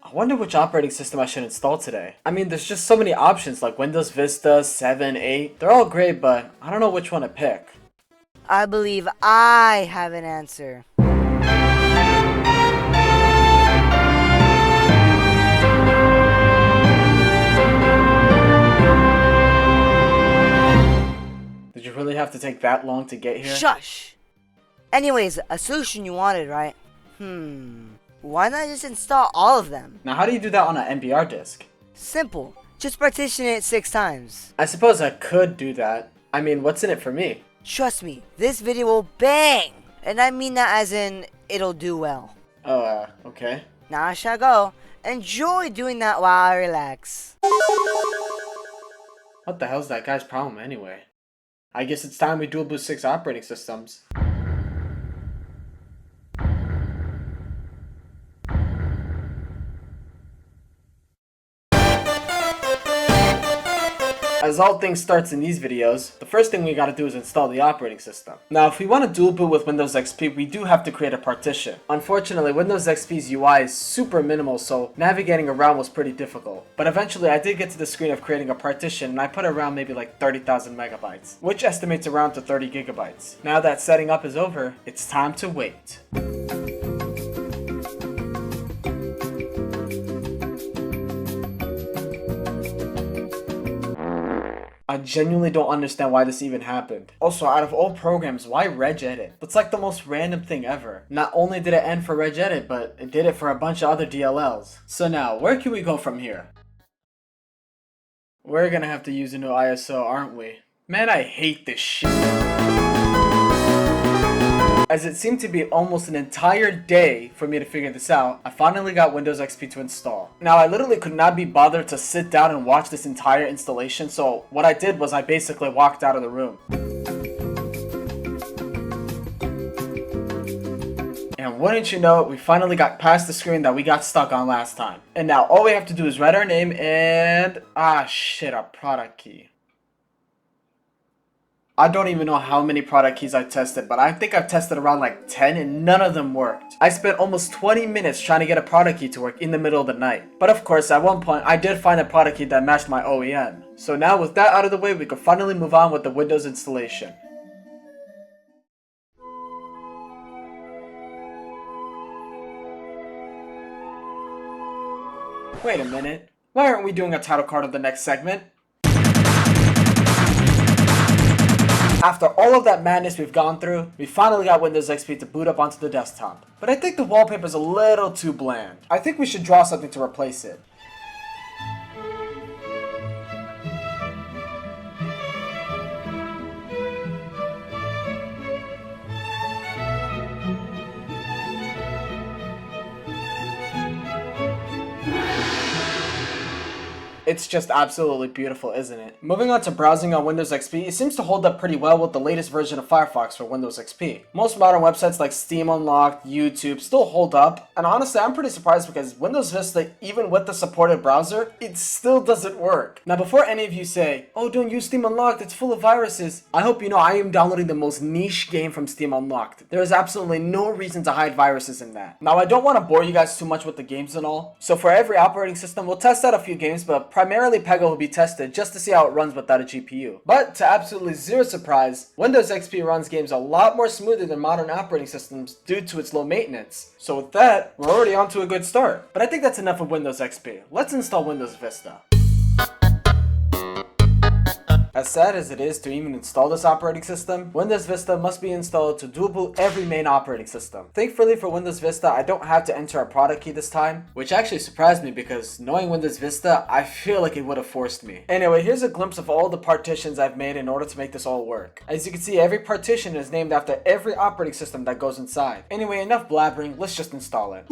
I wonder which operating system I should install today. I mean, there's just so many options like Windows Vista, 7, 8. They're all great, but I don't know which one to pick. I believe I have an answer. Did you really have to take that long to get here? Shush! Anyways, a solution you wanted, right? Why not just install all of them? Now, how do you do that on an NBR disk? Simple. Just partition it 6 times. I suppose I could do that. I mean, what's in it for me? Trust me, this video will bang! And I mean that as in, it'll do well. Oh, okay. Now I shall go. Enjoy doing that while I relax. What the hell's that guy's problem anyway? I guess it's time we dual boot 6 operating systems. As all things starts in these videos, the first thing we gotta do is install the operating system. Now, if we want to dual boot with Windows XP, we do have to create a partition. Unfortunately, Windows XP's UI is super minimal, so navigating around was pretty difficult. But eventually, I did get to the screen of creating a partition, and I put around maybe like 30,000 megabytes, which estimates around to 30 gigabytes. Now that setting up is over, it's time to wait. I genuinely don't understand why this even happened. Also, out of all programs, why regedit? That's like the most random thing ever. Not only did it end for regedit, but it did it for a bunch of other DLLs. So now, where can we go from here? We're gonna have to use a new ISO, aren't we? Man, I hate this shit. As it seemed to be almost an entire day for me to figure this out, I finally got Windows XP to install. Now, I literally could not be bothered to sit down and watch this entire installation, so what I did was I basically walked out of the room. And wouldn't you know it, we finally got past the screen that we got stuck on last time. And now all we have to do is write our name and... our product key. I don't even know how many product keys I tested, but I think I've tested around like 10 and none of them worked. I spent almost 20 minutes trying to get a product key to work in the middle of the night. But of course, at one point, I did find a product key that matched my OEM. So now with that out of the way, we can finally move on with the Windows installation. Wait a minute, why aren't we doing a title card of the next segment? After all of that madness we've gone through, we finally got Windows XP to boot up onto the desktop. But I think the wallpaper's a little too bland. I think we should draw something to replace it. It's just absolutely beautiful, isn't it? Moving on to browsing on Windows XP, it seems to hold up pretty well with the latest version of Firefox for Windows XP. Most modern websites like Steam Unlocked, YouTube still hold up, and honestly I'm pretty surprised because Windows Vista, even with the supported browser, it still doesn't work. Now before any of you say, oh don't use Steam Unlocked, it's full of viruses, I hope you know I am downloading the most niche game from Steam Unlocked. There is absolutely no reason to hide viruses in that. Now I don't want to bore you guys too much with the games and all, so for every operating system we'll test out a few games, but primarily Pega will be tested just to see how it runs without a GPU. But to absolutely zero surprise, Windows XP runs games a lot more smoothly than modern operating systems due to its low maintenance. So with that, we're already on to a good start. But I think that's enough of Windows XP. Let's install Windows Vista. As sad as it is to even install this operating system, Windows Vista must be installed to dual boot every main operating system. Thankfully for Windows Vista, I don't have to enter a product key this time, which actually surprised me because knowing Windows Vista, I feel like it would have forced me. Anyway, here's a glimpse of all the partitions I've made in order to make this all work. As you can see, every partition is named after every operating system that goes inside. Anyway, enough blabbering, let's just install it.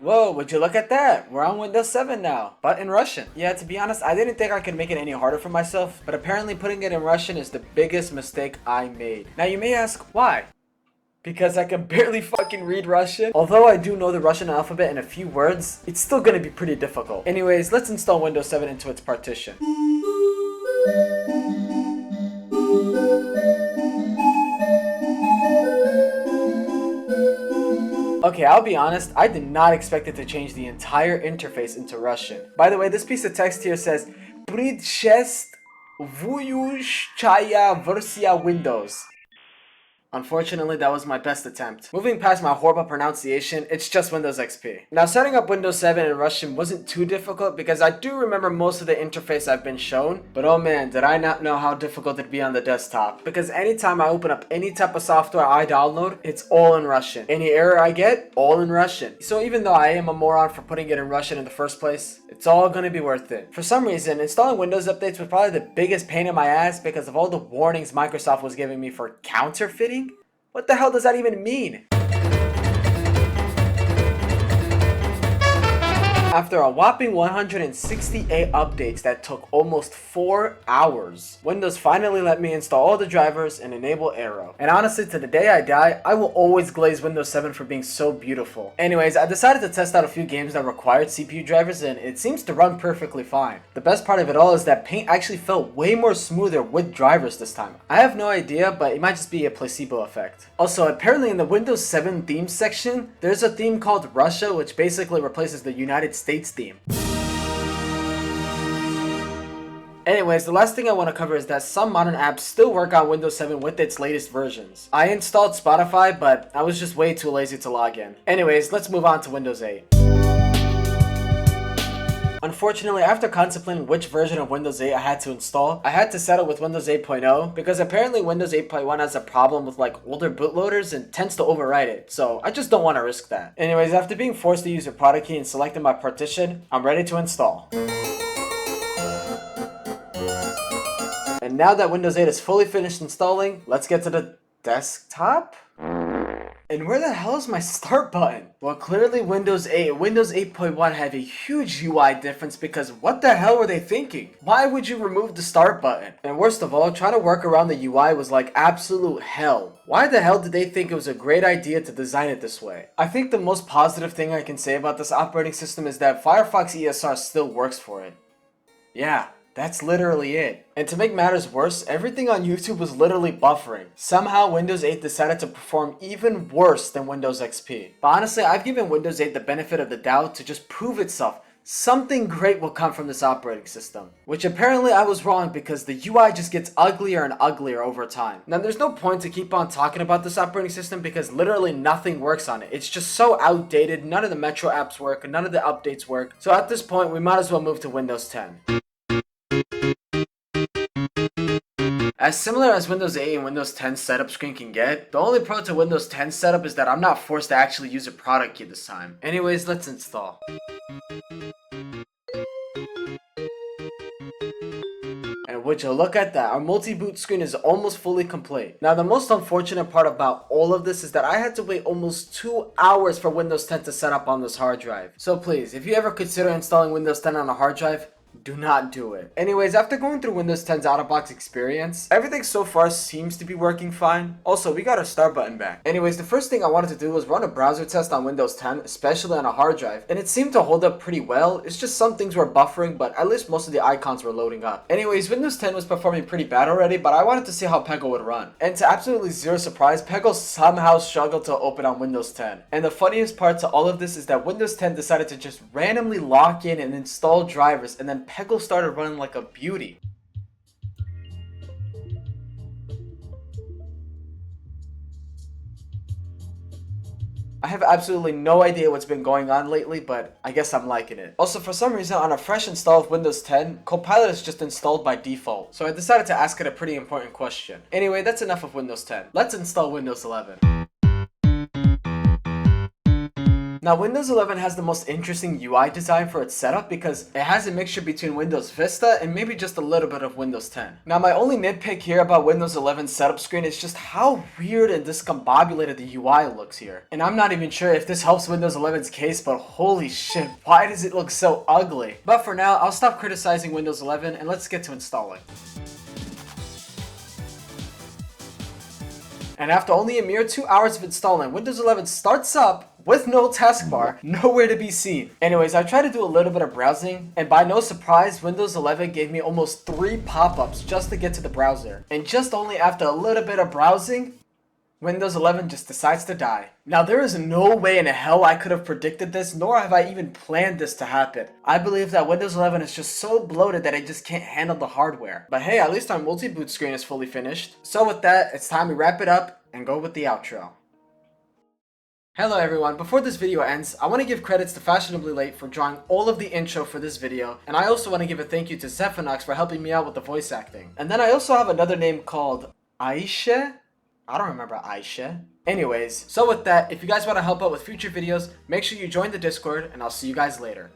Whoa, would you look at that? We're on Windows 7 now, but in Russian. Yeah, to be honest, I didn't think I could make it any harder for myself, but apparently putting it in Russian is the biggest mistake I made. Now you may ask, why? because I can barely fucking read Russian. Although I do know the Russian alphabet in a few words, it's still gonna be pretty difficult. Anyways, let's install Windows 7 into its partition. Okay, I'll be honest, I did not expect it to change the entire interface into Russian. By the way, this piece of text here says Предшествующая версия Windows. Unfortunately, that was my best attempt. Moving past my horrible pronunciation, it's just Windows XP. Now, setting up Windows 7 in Russian wasn't too difficult because I do remember most of the interface I've been shown, but oh man, did I not know how difficult it'd be on the desktop. Because anytime I open up any type of software I download, it's all in Russian. Any error I get, all in Russian. So even though I am a moron for putting it in Russian in the first place, it's all gonna be worth it. For some reason, installing Windows updates was probably the biggest pain in my ass because of all the warnings Microsoft was giving me for counterfeiting. What the hell does that even mean? After a whopping 168 updates that took almost 4 hours, Windows finally let me install all the drivers and enable Aero. And honestly, to the day I die, I will always glaze Windows 7 for being so beautiful. Anyways, I decided to test out a few games that required CPU drivers and it seems to run perfectly fine. The best part of it all is that Paint actually felt way more smoother with drivers this time. I have no idea, but it might just be a placebo effect. Also, apparently in the Windows 7 themes section, there's a theme called Russia, which basically replaces the United States theme. Anyways, the last thing I want to cover is that some modern apps still work on Windows 7 with its latest versions. I installed Spotify, but I was just way too lazy to log in. Anyways, let's move on to Windows 8. Unfortunately, after contemplating which version of Windows 8 I had to install, I had to settle with Windows 8.0 because apparently Windows 8.1 has a problem with like older bootloaders and tends to overwrite it, so I just don't want to risk that. Anyways, after being forced to use a product key and selecting my partition, I'm ready to install. And now that Windows 8 is fully finished installing, let's get to the desktop? And where the hell is my start button? Well, clearly Windows 8 and Windows 8.1 have a huge UI difference because what the hell were they thinking? Why would you remove the start button? And worst of all, trying to work around the UI was like absolute hell. Why the hell did they think it was a great idea to design it this way? I think the most positive thing I can say about this operating system is that Firefox ESR still works for it. Yeah. That's literally it. And to make matters worse, everything on YouTube was literally buffering. Somehow Windows 8 decided to perform even worse than Windows XP. But honestly, I've given Windows 8 the benefit of the doubt to just prove itself. Something great will come from this operating system. Which apparently I was wrong because the UI just gets uglier and uglier over time. Now there's no point to keep on talking about this operating system because literally nothing works on it. It's just so outdated, none of the Metro apps work, none of the updates work. So at this point, we might as well move to Windows 10. As similar as Windows 8 and Windows 10 setup screen can get, the only pro to Windows 10 setup is that I'm not forced to actually use a product key this time. Anyways, let's install. And would you look at that, our multi-boot screen is almost fully complete. Now the most unfortunate part about all of this is that I had to wait almost 2 hours for Windows 10 to set up on this hard drive. So please, if you ever consider installing Windows 10 on a hard drive, do not do it. Anyways, after going through Windows 10's out-of-box experience, everything so far seems to be working fine. Also, we got our start button back. Anyways, the first thing I wanted to do was run a browser test on Windows 10, especially on a hard drive, and it seemed to hold up pretty well. It's just some things were buffering, but at least most of the icons were loading up. Anyways, Windows 10 was performing pretty bad already, but I wanted to see how Peggle would run. And to absolutely zero surprise, Peggle somehow struggled to open on Windows 10. And the funniest part to all of this is that Windows 10 decided to just randomly lock in and install drivers, and then Peggle started running like a beauty. I have absolutely no idea what's been going on lately, but I guess I'm liking it. Also, for some reason, on a fresh install of Windows 10, Copilot is just installed by default, so I decided to ask it a pretty important question. Anyway, that's enough of Windows 10. Let's install Windows 11. Now, Windows 11 has the most interesting UI design for its setup because it has a mixture between Windows Vista and maybe just a little bit of Windows 10. Now, my only nitpick here about Windows 11's setup screen is just how weird and discombobulated the UI looks here. And I'm not even sure if this helps Windows 11's case, but holy shit, why does it look so ugly? But for now, I'll stop criticizing Windows 11 and let's get to installing. And after only a mere 2 hours of installing, Windows 11 starts up with no taskbar, nowhere to be seen. Anyways, I tried to do a little bit of browsing, and by no surprise, Windows 11 gave me almost 3 pop-ups just to get to the browser. And just only after a little bit of browsing, Windows 11 just decides to die. Now, there is no way in hell I could have predicted this, nor have I even planned this to happen. I believe that Windows 11 is just so bloated that it just can't handle the hardware. But hey, at least our multi-boot screen is fully finished. So with that, it's time to wrap it up and go with the outro. Hello everyone, before this video ends, I want to give credits to Fashionably Late for drawing all of the intro for this video, and I also want to give a thank you to Zephanox for helping me out with the voice acting. And then I also have another name called Aisha? I don't remember Aisha. Anyways, so with that, if you guys want to help out with future videos, make sure you join the Discord, and I'll see you guys later.